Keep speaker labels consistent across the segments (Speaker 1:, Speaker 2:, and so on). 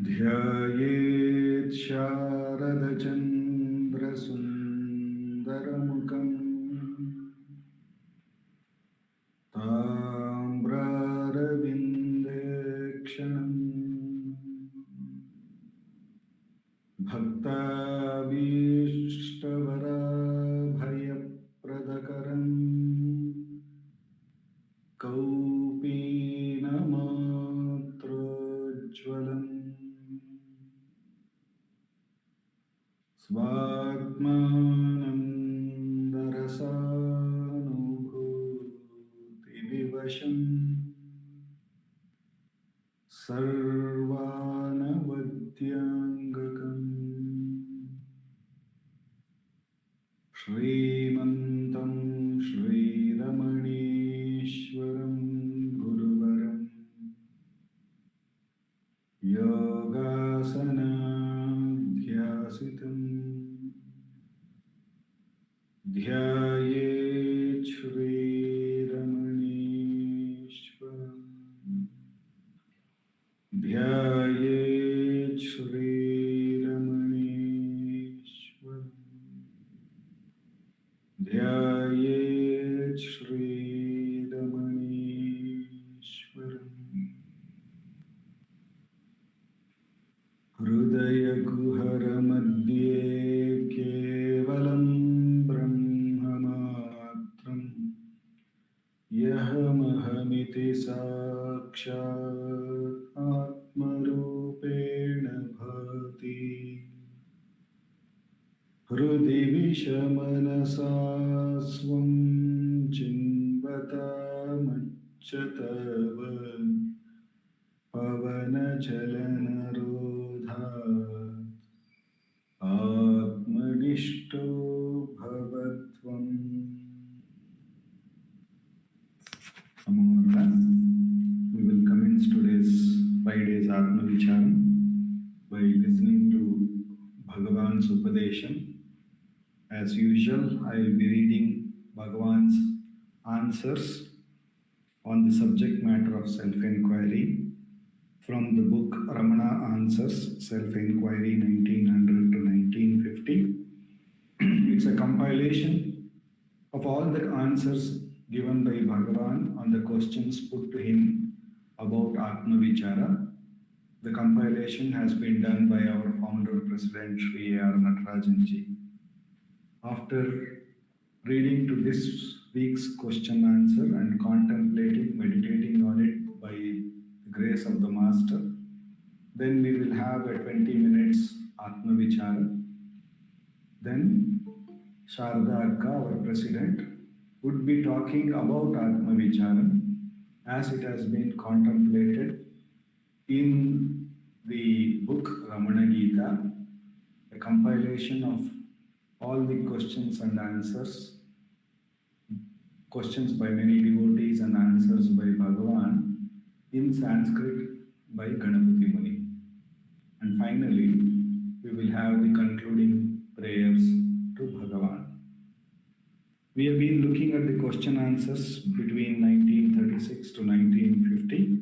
Speaker 1: ध्यायेत् शारदचन्द्रसुन्दरमुखम् ताम्रारविन्देक्षणम् भक्ताभीष्टवराभयप्रदकरम् कौपीनमात्रोज्ज्वलम् स्वात्मानन्दरसानुभूतिविवशम् सर्वानवद्याङ्गकम् श्रीमन्तं श्रीरमणीश्वरं गुरुवरं योगासनाध्यासितम् ध्यायेत् श्रीरमणीश्वरम् ध्यायेत् श्रीरमणीश्वरम् ध्यायेत् श्रीरमणीश्वरम् हृदयकुहरमध्ये केवलं ब्रह्ममात्रम् यहमहमिति साक्षात् आत्मरूपेण भाति हृदि विषमनसा स्वं चिन्वतामच्युतव पवनचलनरोधात् आत्मनिष्ठो भवत्वम्. We will commence today's Friday's Atma Vicharam by listening to Bhagavan's Upadesham. As usual, I will be reading Bhagavan's answers on the subject matter of self-inquiry from the book Ramana Answers, Self-Inquiry 1900 to 1950. It's a compilation of all the answers given by Bhagavan on the questions put to him about Atma Vichara. The compilation has been done by our founder, President Sri A.R. Natarajan ji. After reading to this week's question answer and contemplating, meditating on it by the grace of the Master, then we will have a 20 minutes Atma Vichara. Then Sarada Akka, our President, would be talking about Atma Vichara as it has been contemplated in the book Ramana Gita, a compilation of all the questions and answers, questions by many devotees and answers by Bhagavan in Sanskrit by Ganapati Muni. And finally, we will have the concluding prayers to Bhagavan. We have been looking at the question answers between 1936 to 1950,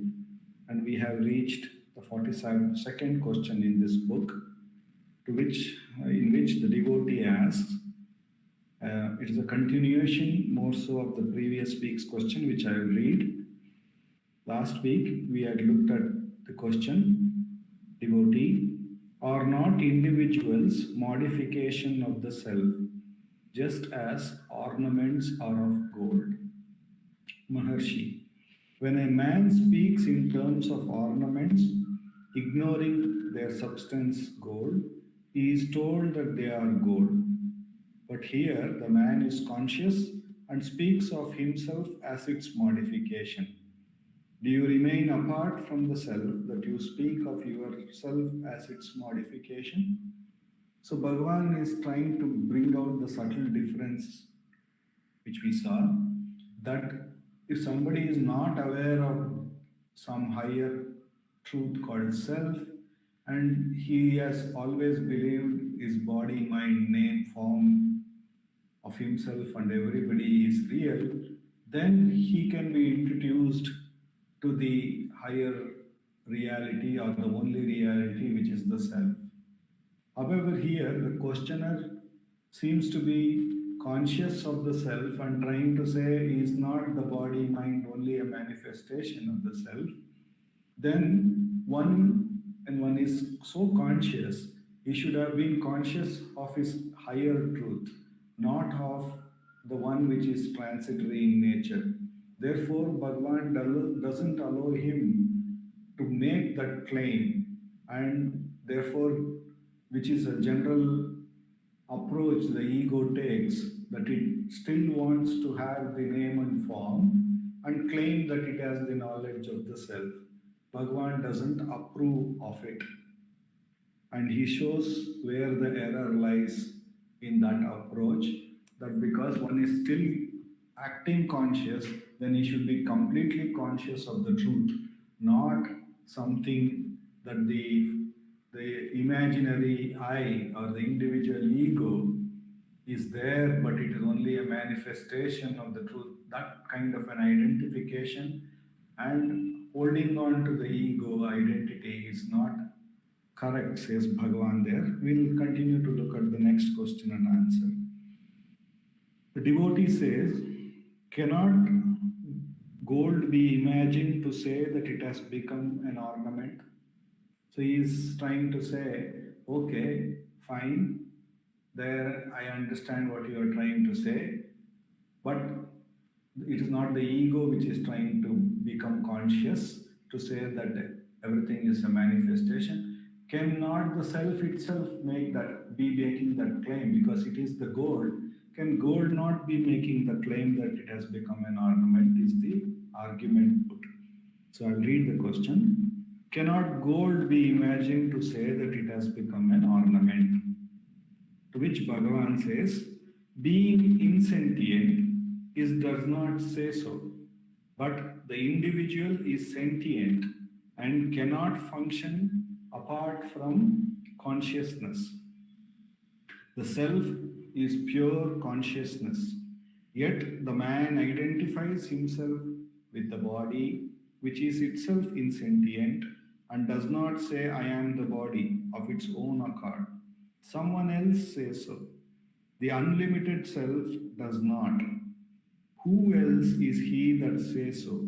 Speaker 1: and we have reached the 42nd question in this book, in which the devotee asks. It is a continuation more so of the previous week's question, which I will read. Last week, we had looked at the question, devotee, are not individuals modification of the self, just as ornaments are of gold? Maharshi, when a man speaks in terms of ornaments, ignoring their substance gold, he is told that they are gold. But here the man is conscious and speaks of himself as its modification. Do you remain apart from the self that you speak of yourself as its modification? So Bhagavan is trying to bring out the subtle difference which we saw, that if somebody is not aware of some higher truth called self, and he has always believed his body, mind, name, form of himself and everybody is real, then he can be introduced to the higher reality or the only reality, which is the self. However, here the questioner seems to be conscious of the self and trying to say, is not the body mind only a manifestation of the self? Then when one is so conscious, he should have been conscious of his higher truth, not of the one which is transitory in nature. Therefore, Bhagavan doesn't allow him to make that claim, and therefore, which is a general approach the ego takes, that it still wants to have the name and form and claim that it has the knowledge of the self. Bhagavan doesn't approve of it, and he shows where the error lies in that approach, that because one is still acting conscious, then he should be completely conscious of the truth, not something that the imaginary I or the individual ego is there, but it is only a manifestation of the truth. That kind of an identification and holding on to the ego identity is not correct, says Bhagavan there. We'll continue to look at the next question and answer. The devotee says, cannot gold be imagined to say that it has become an ornament? So he is trying to say, okay, fine, there I understand what you are trying to say, but it is not the ego which is trying to become conscious to say that everything is a manifestation. Cannot the self itself be making that claim, because it is the gold? Can gold not be making the claim that it has become an ornament, is the argument put. So I'll read the question. Cannot gold be imagined to say that it has become an ornament? To which Bhagavan says, being insentient does not say so, but the individual is sentient and cannot function apart from consciousness. The self is pure consciousness, yet the man identifies himself with the body, which is itself insentient, and does not say, I am the body, of its own accord. Someone else says so. The unlimited self does not. Who else is he that says so?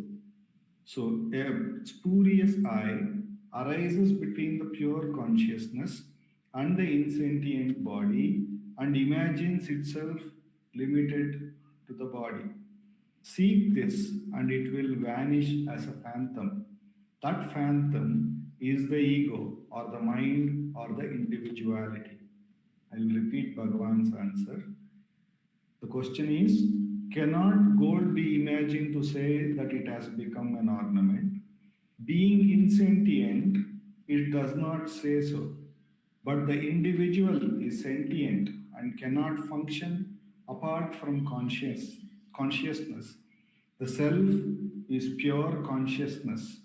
Speaker 1: So, a spurious I arises between the pure consciousness and the insentient body and imagines itself limited to the body. Seek this, and it will vanish as a phantom. That phantom is the ego, or the mind, or the individuality. I'll repeat Bhagavan's answer. The question is, cannot gold be imagined to say that it has become an ornament? Being insentient, it does not say so. But the individual is sentient and cannot function apart from consciousness. The self is pure consciousness.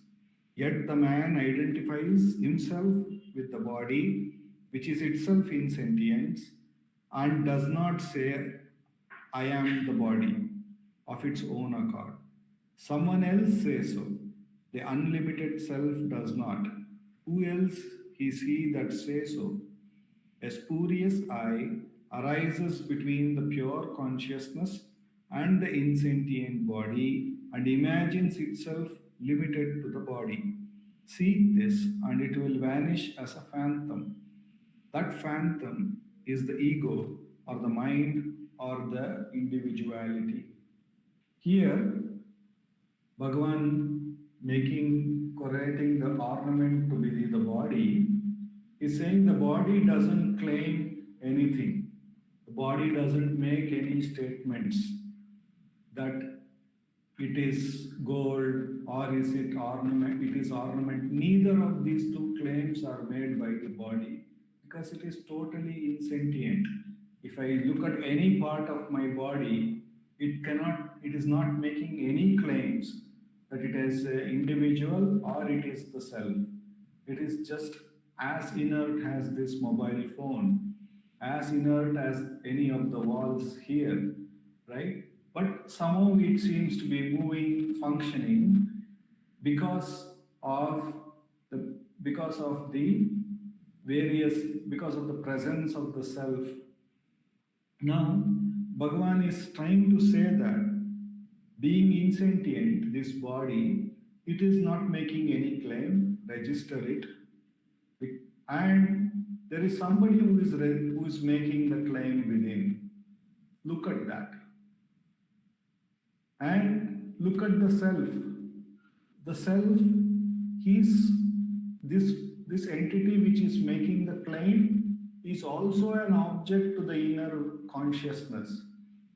Speaker 1: Yet the man identifies himself with the body, which is itself insentient, and does not say, I am the body, of its own accord. Someone else says so. The unlimited self does not. Who else is he that says so? A spurious I arises between the pure consciousness and the insentient body and imagines itself limited to the body. Seek this, and it will vanish as a phantom. That phantom is the ego, or the mind, or the individuality. Here, Bhagavan correlating the ornament to be the body, is saying the body doesn't claim anything. The body doesn't make any statements that it is gold or is it ornament, it is ornament. Neither of these two claims are made by the body, because it is totally insentient. If I look at any part of my body, it is not making any claims that it is an individual or it is the self. It is just as inert as this mobile phone, as inert as any of the walls here, right? But somehow it seems to be moving, functioning because of the various, because of the presence of the self. Now, Bhagavan is trying to say that being insentient, this body, it is not making any claim, register it, and there is somebody who is making the claim within. Look at that. And look at the self. The self, he's this entity which is making the claim is also an object to the inner consciousness.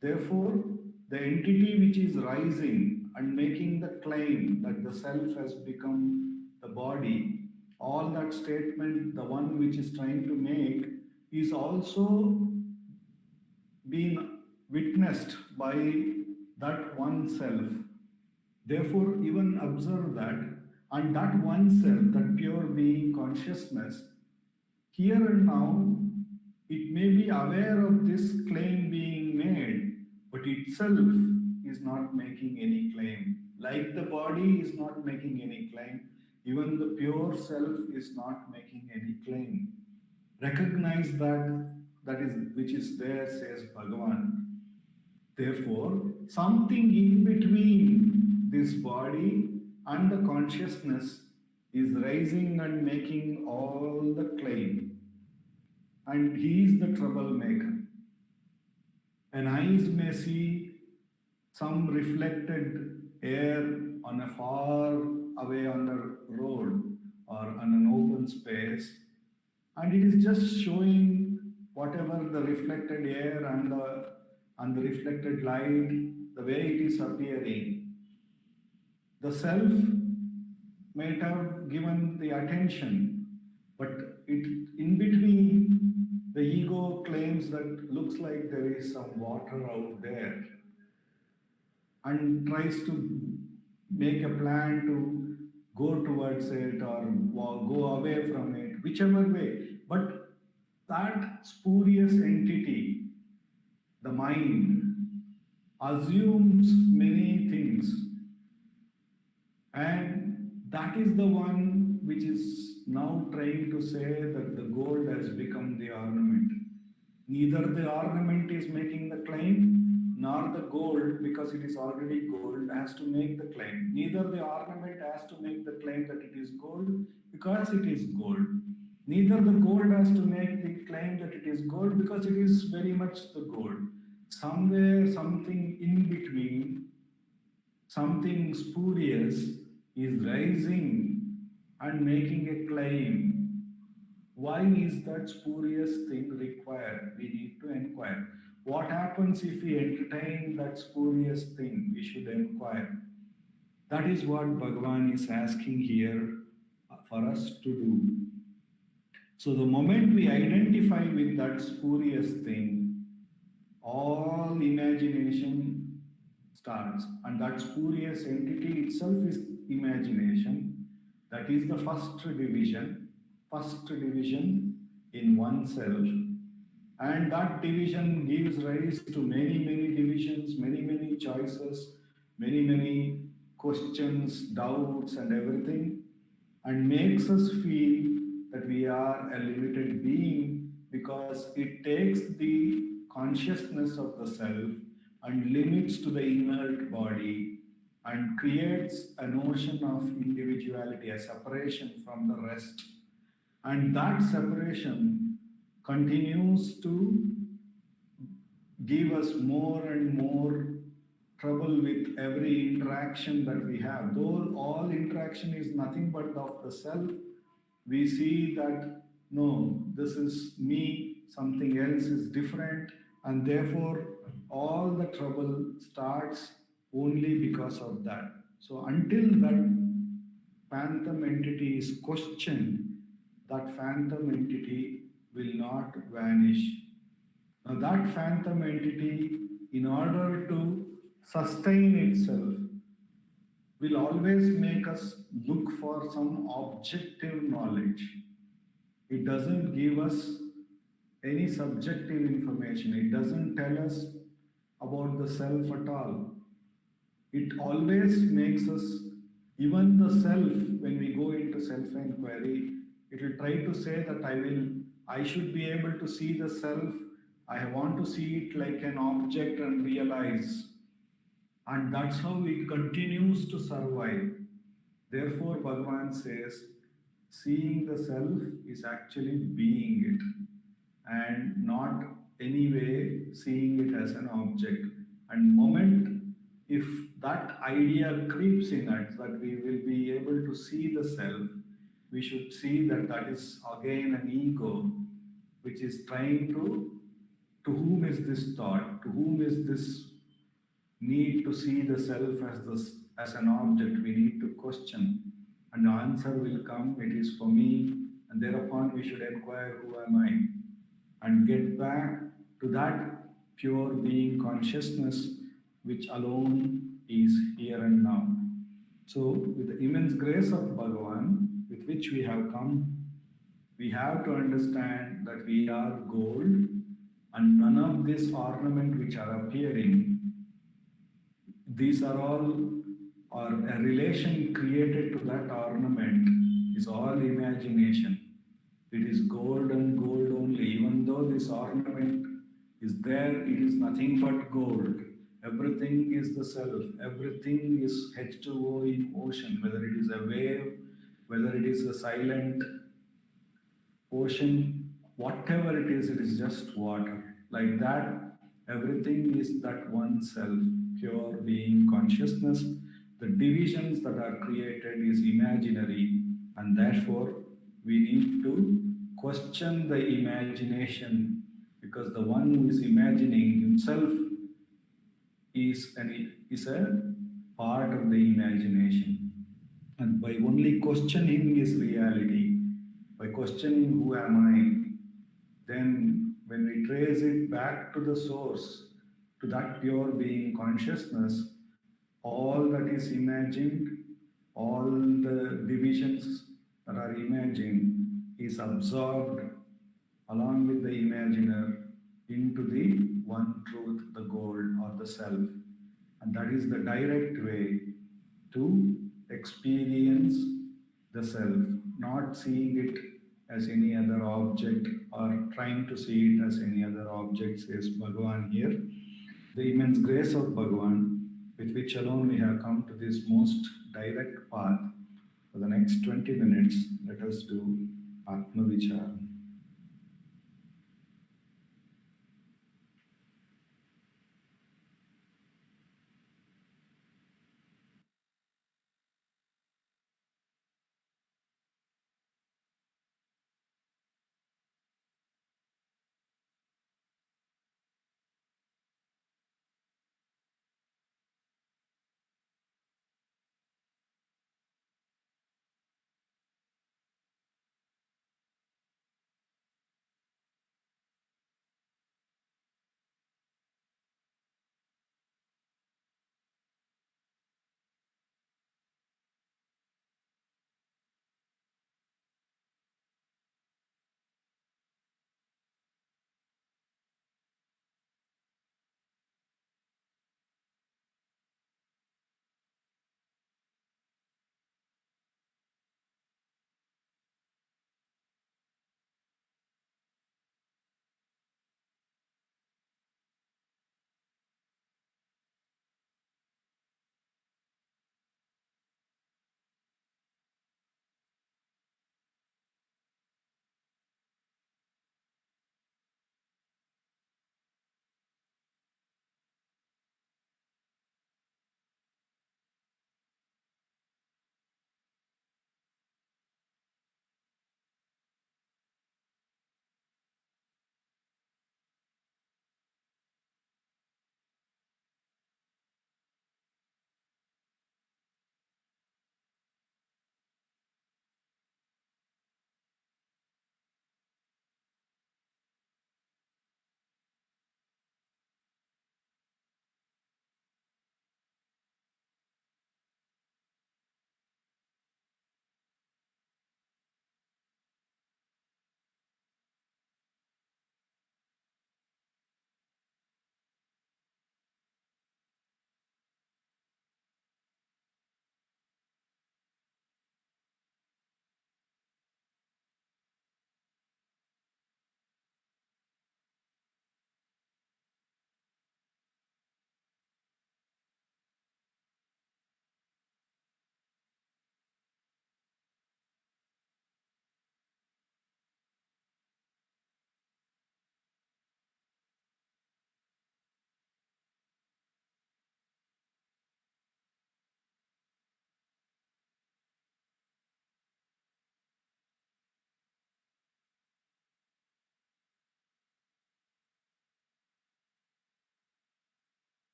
Speaker 1: Therefore, the entity which is rising and making the claim that the self has become the body, all that statement, the one which is trying to make, is also being witnessed by that one self. Therefore, even observe that, and that one self, that pure being consciousness, here and now, it may be aware of this claim being made, but itself is not making any claim. Like the body is not making any claim, even the pure self is not making any claim. Recognize that is which is there, says Bhagavan. Therefore, something in between this body and the consciousness is rising and making all the claim. And he is the troublemaker. And eyes may see some reflected air on a far away on the road or on an open space, and it is just showing whatever the reflected air and the reflected light, the way it is appearing. The self might have given the attention, but it in between the ego claims that looks like there is some water out there and tries to make a plan to go towards it or go away from it, whichever way. But that spurious entity, the mind, assumes many things, and that is the one which is now trying to say that the gold has become the ornament. Neither the ornament is making the claim, nor the gold, because it is already gold, has to make the claim. Neither the ornament has to make the claim that it is gold, because it is gold. Neither the gold has to make the claim that it is gold, because it is very much the gold. Somewhere, something in between, something spurious is rising and making a claim. Why is that spurious thing required? We need to inquire. What happens if we entertain that spurious thing? We should inquire. That is what Bhagavan is asking here for us to do. So the moment we identify with that spurious thing, all imagination starts, and that spurious entity itself is imagination. That is the first division in oneself. And that division gives rise to many divisions, many choices, many questions, doubts, and everything, and makes us feel that we are a limited being, because it takes the consciousness of the self and limits to the inert body and creates a notion of individuality, a separation from the rest. And that separation continues to give us more and more trouble with every interaction that we have. Though all interaction is nothing but of the self, we see that no, this is me, something else is different, and therefore all the trouble starts only because of that. So until that phantom entity is questioned, that phantom entity will not vanish. Now that phantom entity, in order to sustain itself, will always make us look for some objective knowledge. It doesn't give us any subjective information. It doesn't tell us about the self at all. It always makes us, even the self, when we go into self inquiry, it will try to say that I should be able to see the self. I want to see it like an object and realize. And that's how it continues to survive. Therefore, Bhagavan says, seeing the self is actually being it and not anyway seeing it as an object. And moment if that idea creeps in us that we will be able to see the self, we should see that that is again an ego which is trying to whom is this thought, to whom is this need to see the self as this as an object. We need to question, and the answer will come. It is for me, and thereupon we should inquire, who am I, and get back to that pure being consciousness, which alone is here and now. So, with the immense grace of Bhagavan, with which we have come, we have to understand that we are gold, and none of this ornament which are appearing, these are all, or a relation created to that ornament is all imagination. It is gold and gold only. Even though this ornament is there, it is nothing but gold. Everything is the self. Everything is H2O in ocean, whether it is a wave, whether it is a silent ocean, whatever it is just water. Like that, everything is that one self, pure being consciousness. The divisions that are created is imaginary, and therefore we need to question the imagination, because the one who is imagining himself is a part of the imagination. And by only questioning his reality, by questioning who am I, then when we trace it back to the source, to that pure being consciousness, all that is imagined, all the divisions that are imagined is absorbed along with the imaginer into the one truth, the gold or the self. And that is the direct way to experience the self, not seeing it as any other object or trying to see it as any other object, says Bhagavan here. The immense grace of Bhagavan, with which alone we have come to this most direct path. For the next 20 minutes, let us do Atma Vichar.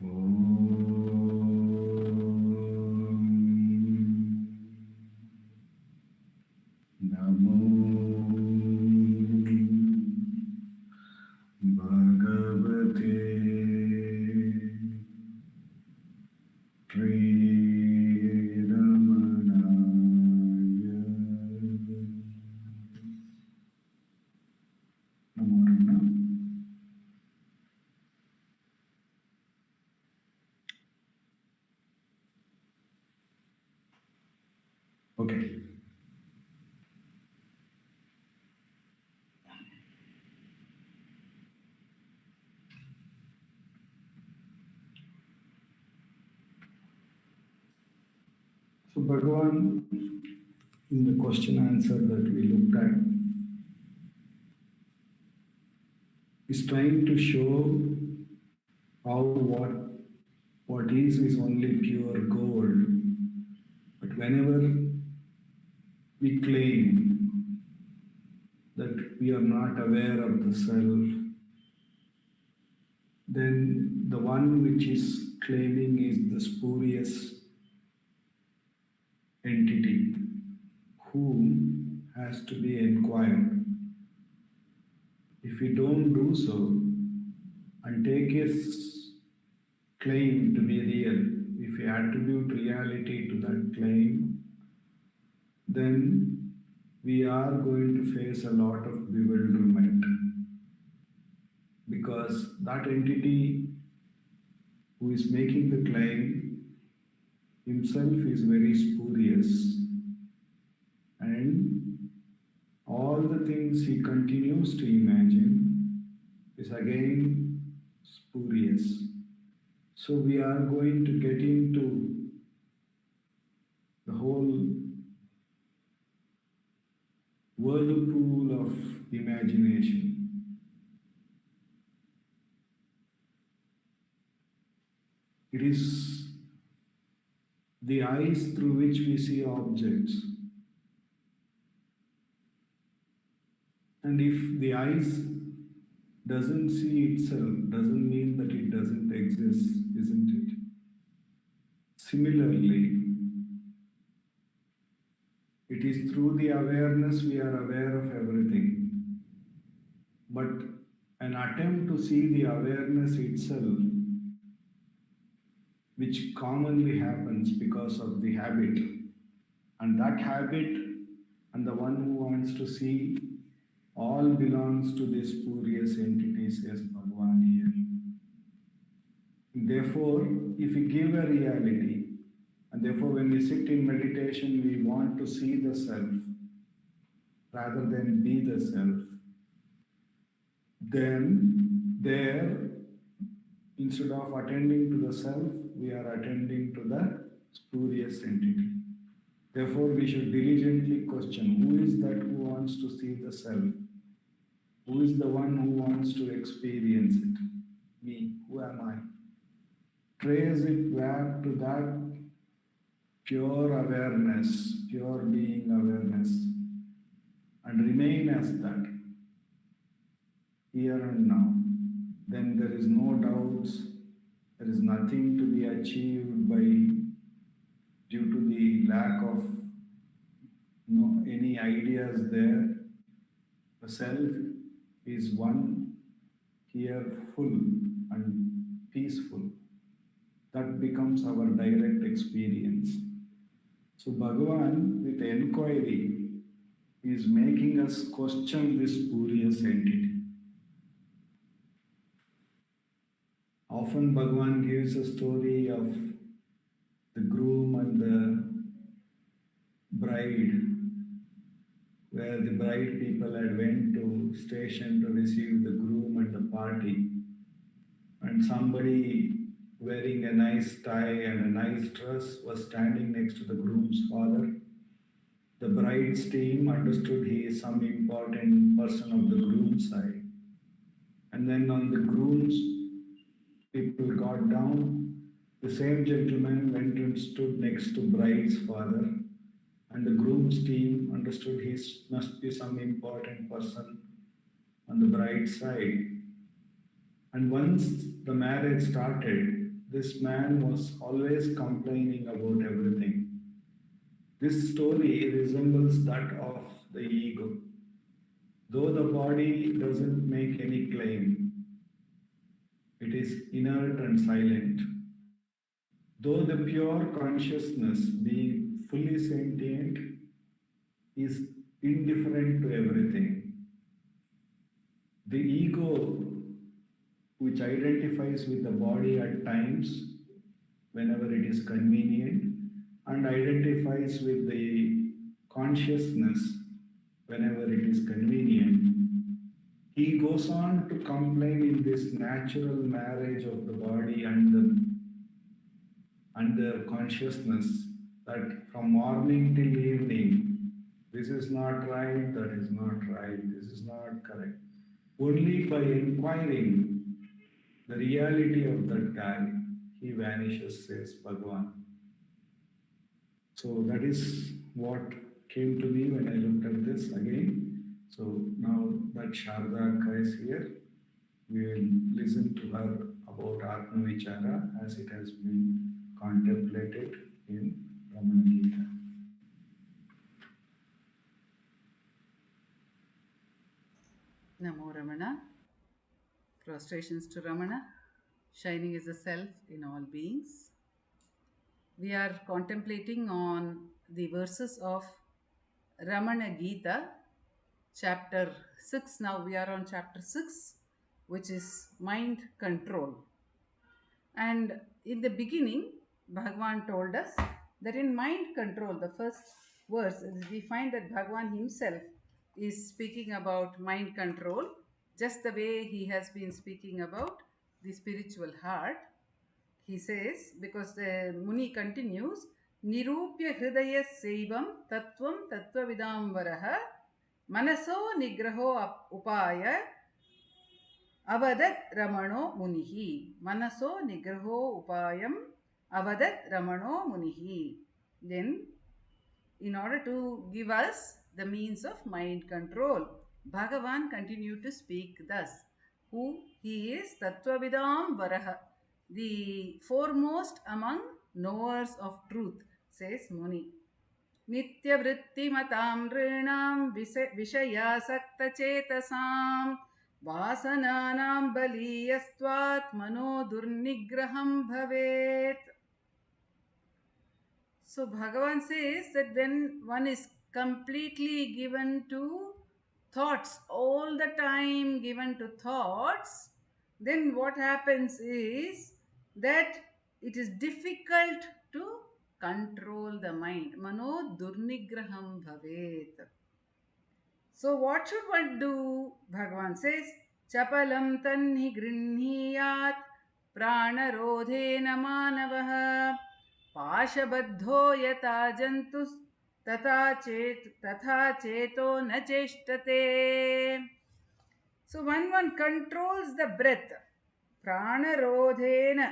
Speaker 1: Namo Bhagavate Preramanaaya. Namo Rama. Okay. So Bhagavan, in the question answer that we looked at, is trying to show how what is only pure gold. But whenever we claim that we are not aware of the self, then the one which is claiming is the spurious entity who has to be inquired. If we don't do so and take his claim to be real, if we attribute reality to that claim, then we are going to face a lot of bewilderment, because that entity who is making the claim himself is very spurious, and all the things he continues to imagine is again spurious. So we are going to get into the whole whirlpool of imagination. It is the eyes through which we see objects. And if the eyes doesn't see itself, doesn't mean that it doesn't exist, isn't it? Similarly, it is through the awareness we are aware of everything. But an attempt to see the awareness itself, which commonly happens because of the habit, and that habit and the one who wants to see all belongs to this spurious entity, says Bhagavan here. Therefore, if we give a reality, and therefore when we sit in meditation, we want to see the self rather than be the self, then there, instead of attending to the self, we are attending to the spurious entity. Therefore, we should diligently question, who is that who wants to see the self? Who is the one who wants to experience it? Me. Who am I? Trace it back to that pure awareness, pure being awareness, and remain as that, here and now. Then there is no doubts, there is nothing to be achieved by due to the lack of any ideas there. The self is one, here, full and peaceful. That becomes our direct experience. So Bhagavan, with enquiry, is making us question this spurious entity. Often Bhagavan gives a story of the groom and the bride, where the bride people had went to station to receive the groom at the party, and somebody wearing a nice tie and a nice dress was standing next to the groom's father. The bride's team understood he is some important person of the groom's side. And then on the groom's people got down, the same gentleman went and stood next to bride's father, and the groom's team understood he must be some important person on the bride's side. And once the marriage started, this man was always complaining about everything. This story resembles that of the ego. Though the body doesn't make any claim, it is inert and silent. Though the pure consciousness, being fully sentient, is indifferent to everything. The ego, which identifies with the body at times whenever it is convenient, and identifies with the consciousness whenever it is convenient, he goes on to complain in this natural marriage of the body and the consciousness that from morning till evening, this is not right, that is not right, this is not correct. Only by inquiring the reality of that guy, he vanishes, says Bhagavan. So that is what came to me when I looked at this again. So now that Sharda is here, we will listen to her about Atma Vichara as it has been contemplated in Ramana Gita.
Speaker 2: Namo Ramana. Prostrations to Ramana. Shining is the self in all beings. We are contemplating on the verses of Ramana Gita, chapter 6. Now we are on chapter 6, which is mind control. And in the beginning, Bhagavan told us that in mind control, the first verse, we find that Bhagavan himself is speaking about mind control, just the way he has been speaking about the spiritual heart. He says, because the Muni continues, Nirupya Hridaya Saivam Tattvam Tattvavidamvaraha Manaso Nigraho Upaya Avadat Ramano Munihi. Manaso Nigraho Upayam Avadat Ramano Munihi. Then, in order to give us the means of mind control, Bhagavan continued to speak thus. Who he is? Tattvavidam Varaha, the foremost among knowers of truth, says Muni. नित्यवृत्तिमतां नृणां विषयासक्तचेतसां वासनानां बलीयस्त्वात् मनो दुर्निग्रहं भवेत्. So Bhagavan says that when one is completely given to thoughts, all the time given to thoughts, then what happens is that it is difficult to control the mind. Mano durnigraham bhavet. So what should one do? Bhagavan says, Chapalam tanhi grinhiyat pranarodhena manavah पाशबद्धो यथा जन्तुस् तथा चेतो न चेष्टते. So when one controls the breath, pranarodhena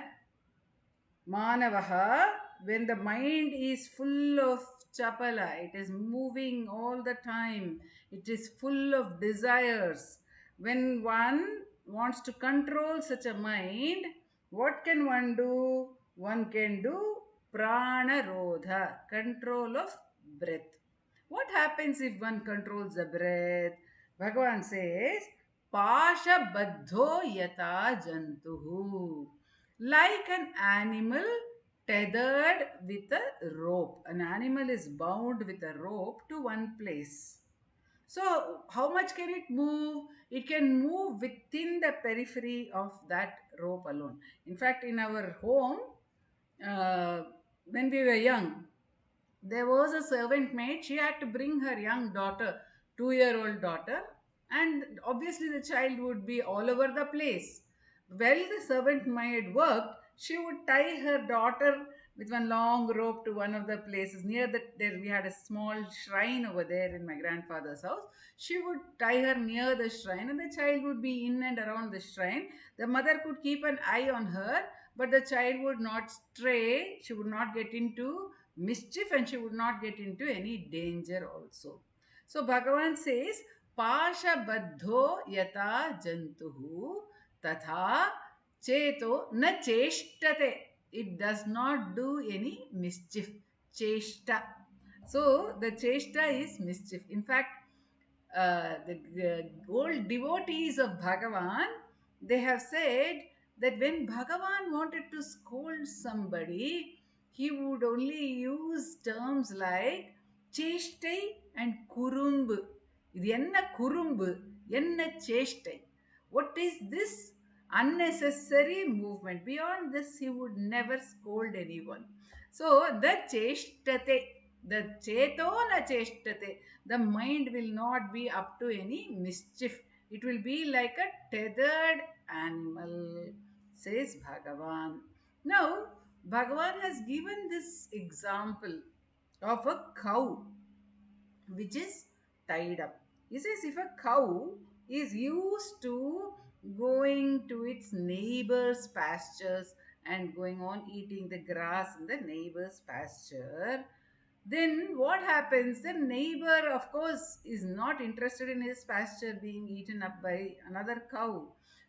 Speaker 2: manavaha, when the mind is full of chapala, it is moving all the time, it is full of desires. When one wants to control such a mind, what can one do? One can do prana rodha, control of breath. What happens if one controls the breath? Bhagavan says, Pasha baddho yata jantuhu. Like an animal tethered with a rope. An animal is bound with a rope to one place. So, how much can it move? It can move within the periphery of that rope alone. In fact, in our home, when we were young, there was a servant maid. She had to bring her young daughter, 2-year-old daughter, and obviously the child would be all over the place. While the servant maid worked, she would tie her daughter with one long rope to one of the places near that. There we had a small shrine over there in my grandfather's house. She would tie her near the shrine, and the child would be in and around the shrine. The mother could keep an eye on her, but the child would not stray. She would not get into mischief, and she would not get into any danger also. So Bhagavan says, Pasha baddho yata jantuhu tatha Cheto na cheshtate. It does not do any mischief. Cheshta. So the cheshta is mischief. In fact, the old devotees of Bhagavan, they have said that when Bhagavan wanted to scold somebody, he would only use terms like cheshtai and kurumbu. இது என்ன குறும்பு என்ன சேஷ்டை? What is this unnecessary movement? Beyond this, he would never scold anyone. So the cheshtate, the cheto na cheshtate, the mind will not be up to any mischief. It will be like a tethered animal, says Bhagavan. Now, Bhagavan has given this example of a cow which is tied up. He says if a cow is used to going to its neighbor's pastures and going on eating the grass in the neighbor's pasture, then what happens? The neighbor, of course, is not interested in his pasture being eaten up by another cow.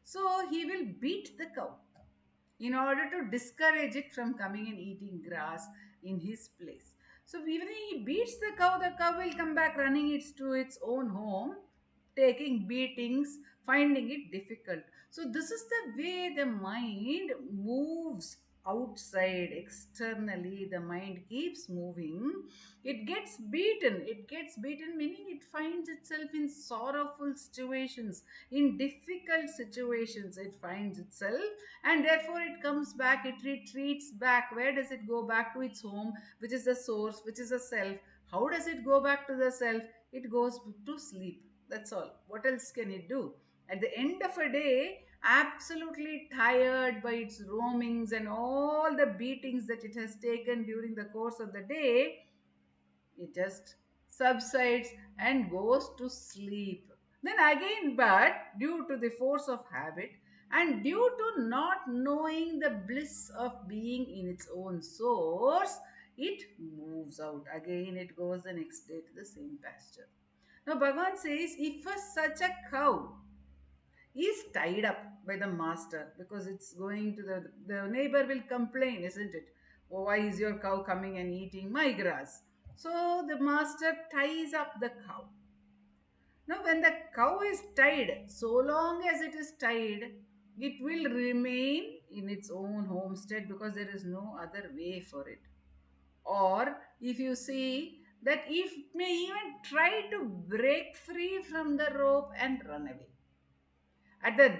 Speaker 2: So he will beat the cow in order to discourage it from coming and eating grass in his place. So even if he beats the cow will come back running to its own home, taking beatings, finding it difficult. So this is the way the mind moves outside, externally. The mind keeps moving. It gets beaten, meaning it finds itself in sorrowful situations, in difficult situations. It finds itself, and therefore it comes back, it retreats back. Where does it go back? To its home, which is the source, which is the self. How does it go back to the self? It goes to sleep. That's all. What else can it do? At the end of a day, absolutely tired by its roamings and all the beatings that it has taken during the course of the day, it just subsides and goes to sleep. Then again, but due to the force of habit and due to not knowing the bliss of being in its own source, it moves out. Again, it goes the next day to the same pasture. Now, Bhagavan says if such a cow is tied up by the master, because it's going to the neighbor will complain, isn't it? Oh, why is your cow coming and eating my grass? So the master ties up the cow. Now when the cow is tied, so long as it is tied, it will remain in its own homestead because there is no other way for it. Or if you see that if it may even try to break free from the rope and run away at the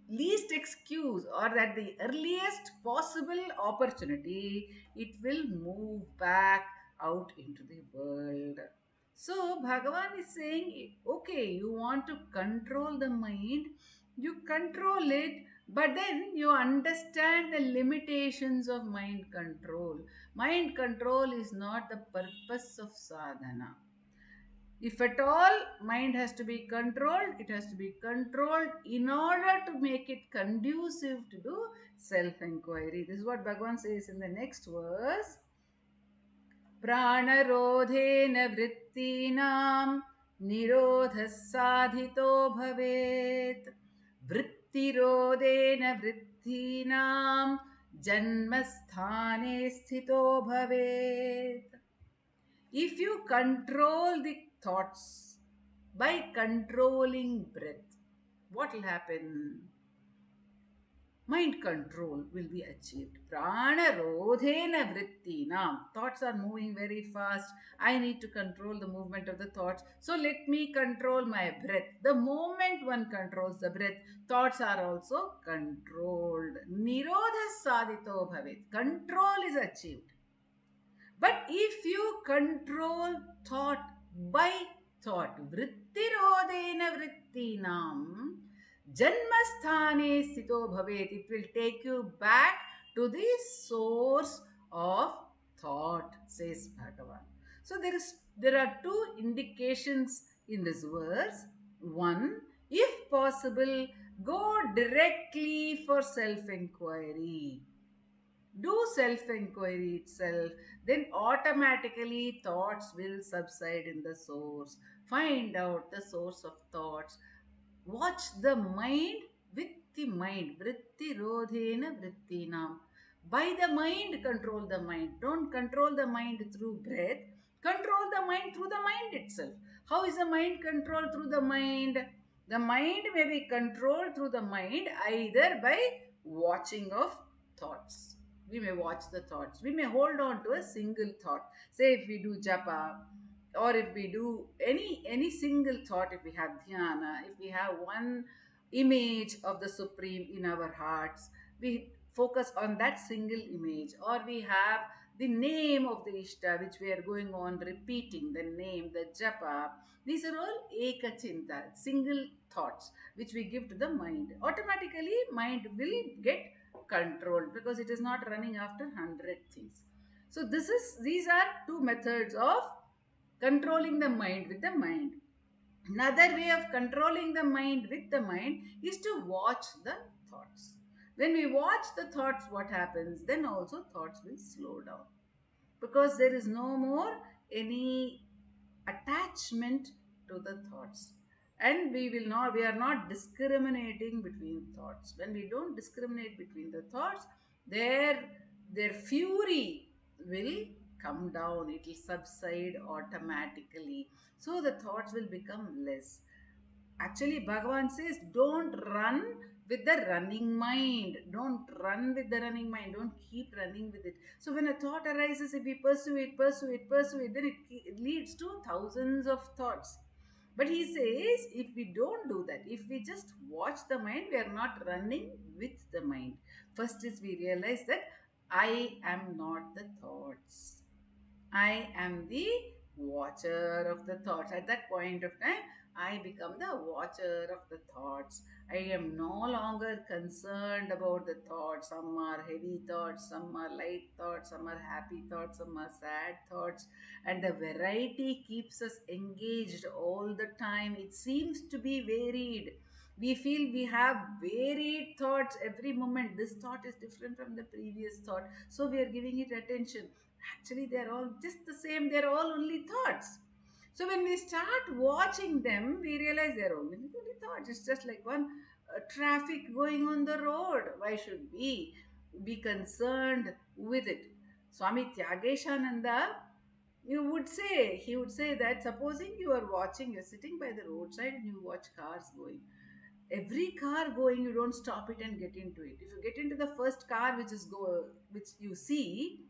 Speaker 2: least excuse or at the earliest possible opportunity, it will move back out into the world. So Bhagavan is saying, okay, you want to control the mind, you control it, but then you understand the limitations of mind control. Mind control is not the purpose of sadhana. If at all mind has to be controlled, it has to be controlled in order to make it conducive to do self inquiry. This is what Bhagavan says in the next verse. प्राणरोधेन वृत्तीनां निरोधः साधितो भवेत् वृत्तिरोधेन वृत्तीनां जन्मस्थाने स्थितो भवेत्. If you control the thoughts by controlling breath, what will happen? Mind control will be achieved. Prana rodhena vrittinam. Thoughts are moving very fast. I need to control the movement of the thoughts. So let me control my breath. The moment one controls the breath, thoughts are also controlled. Nirodha sadito bhavet. Control is achieved. But if you control thought by thought, vrittirodena vrittinam, janmasthane sthito bhavet, it will take you back to the source of thought, says Bhagavan. So there are two indications in this verse. One, if possible, go directly for self-inquiry. Do self inquiry itself, then automatically thoughts will subside in the source. Find out the source of thoughts. Watch the mind with the mind. Vritti rodhena vrittinam. By the mind, control the mind. Don't control the mind through breath. Control the mind through the mind itself. How is the mind controlled through the mind? The mind may be controlled through the mind either by watching of thoughts. We may watch the thoughts. We may hold on to a single thought. Say if we do japa, or if we do any single thought, if we have dhyana, if we have one image of the supreme in our hearts, we focus on that single image, or we have the name of the ishta which we are going on repeating the name, the japa. These are all ekachinta, single thoughts which we give to the mind. Automatically mind will get controlled because it is not running after 100 things. So these are two methods of controlling the mind with the mind. Another way of controlling the mind with the mind is to watch the thoughts. When we watch the thoughts, what happens? Then also thoughts will slow down because there is no more any attachment to the thoughts. And we are not discriminating between thoughts. When we don't discriminate between the thoughts, their their fury will come down, it will subside automatically, so the thoughts will become less. Actually, Bhagavan says, don't run with the running mind. Don't run with the running mind. Don't keep running with it. So, when a thought arises, if we pursue it, then it leads to thousands of thoughts. But he says, if we don't do that, if we just watch the mind, we are not running with the mind. First is we realize that I am not the thoughts. I am the watcher of the thoughts. At that point of time, I become the watcher of the thoughts. I am no longer concerned about the thoughts. Some are heavy thoughts, some are light thoughts, some are happy thoughts, some are sad thoughts. And the variety keeps us engaged all the time. It seems to be varied. We feel we have varied thoughts every moment. This thought is different from the previous thought. So we are giving it attention. Actually, they're all just the same, they're all only thoughts. So when we start watching them, we realize they're only thoughts. It's just like one traffic going on the road. Why should we be concerned with it? Swami Tyageshananda, he would say that supposing you are watching, you're sitting by the roadside and you watch cars going. Every car going, you don't stop it and get into it. If you get into the first car which you see,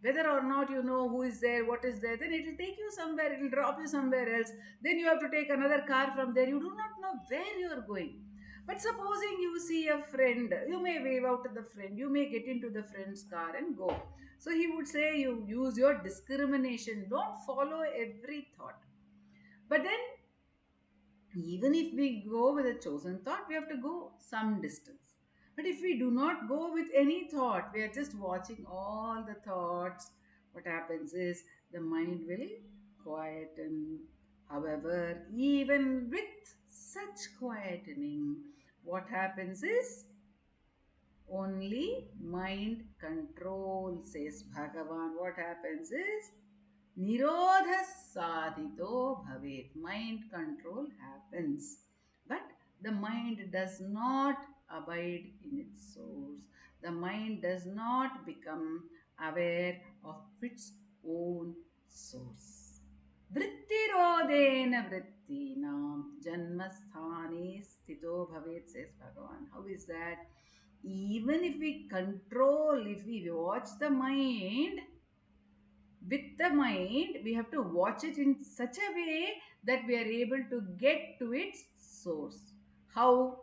Speaker 2: whether or not you know who is there, what is there, then it will take you somewhere, it will drop you somewhere else. Then you have to take another car from there. You do not know where you are going. But supposing you see a friend, you may wave out to the friend, you may get into the friend's car and go. So he would say you use your discrimination, don't follow every thought. But then, even if we go with a chosen thought, we have to go some distance. But if we do not go with any thought, we are just watching all the thoughts, what happens is the mind will quieten. However, even with such quietening, what happens is only mind control, says Bhagavan. What happens is Nirodha sadhito bhavet. Mind control happens. But the mind does not abide in its source. The mind does not become aware of its own source. Vrittirodena vrittinam janmasthane sthito bhavet, says Bhagavan. How is that? Even if we control, if we watch the mind, with the mind, we have to watch it in such a way that we are able to get to its source. How?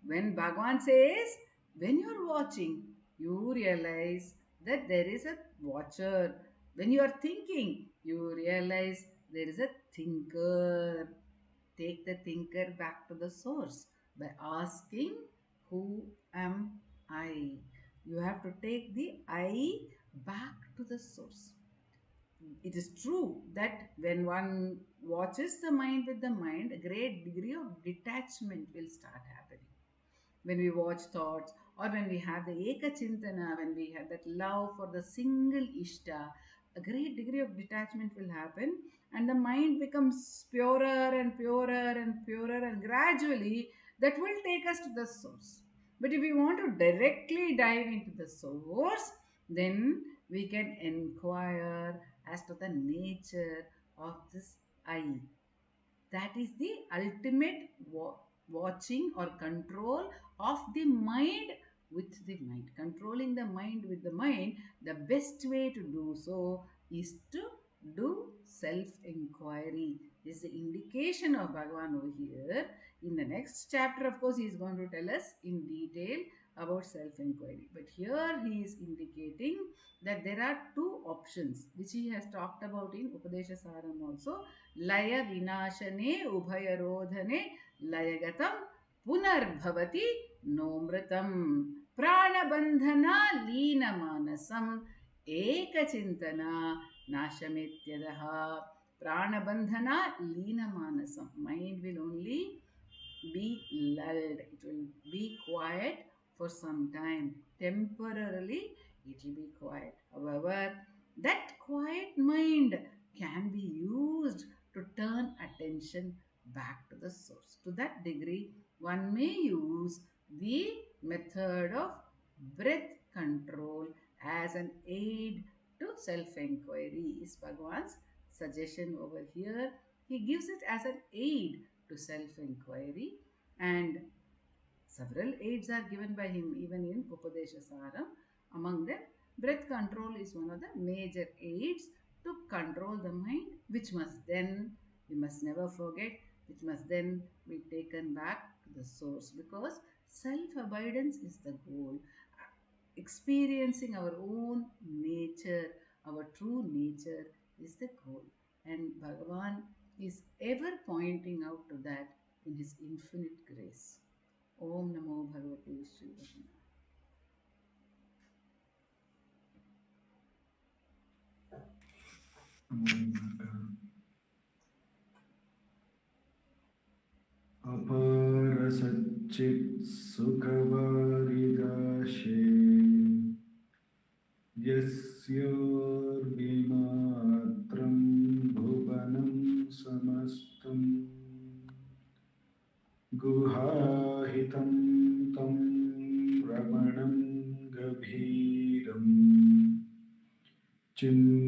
Speaker 2: When Bhagavan says, when you are watching, you realize that there is a watcher. When you are thinking, you realize there is a thinker. Take the thinker back to the source by asking, who am I? You have to take the I back to the source. It is true that when one watches the mind with the mind, a great degree of detachment will start happening. When we watch thoughts, or when we have the ekachintana, when we have that love for the single ishta, a great degree of detachment will happen, and the mind becomes purer and purer and purer, and gradually that will take us to the source. But if we want to directly dive into the source, then we can inquire as to the nature of this I. That is the ultimate watching or control of the mind with the mind. Controlling the mind with the mind, the best way to do so is to do self inquiry. Is the indication of Bhagavan over here. In the next chapter, of course, he is going to tell us in detail about self inquiry, but here he is indicating that there are two options which he has talked about in Upadesha Saram also. लय विनाशने उभयरोधने लयगतं पुनर्भवति नोमृतं प्राणबन्धना लीनमानसम् एकचिन्तना नाशमेत्यदः प्राणबन्धना लीनमानसम् mind will only be lulled, it will be quiet for some time. Temporarily, it will be quiet. However, that quiet mind can be used to turn attention back to the source. To that degree, one may use the method of breath control as an aid to self inquiry, is Bhagwan's suggestion over here. He gives it as an aid to self inquiry, and several aids are given by him even in Upadesha Saram. Among them, breath control is one of the major aids to control the mind, which must then, we must never forget, which must then be taken back to the source, because self abidance is the goal. Experiencing our own nature, our true nature is the goal. And Bhagavan is ever pointing out to that in his infinite grace. Om Namo Bhagavate Shri Raghunath.
Speaker 1: अपार सच्चित् सुखवारिदाशे यस्योर्विमात्रं भुवनं समस्तं गुहाहितं तं रमणं गभीरम् चिन्मयम्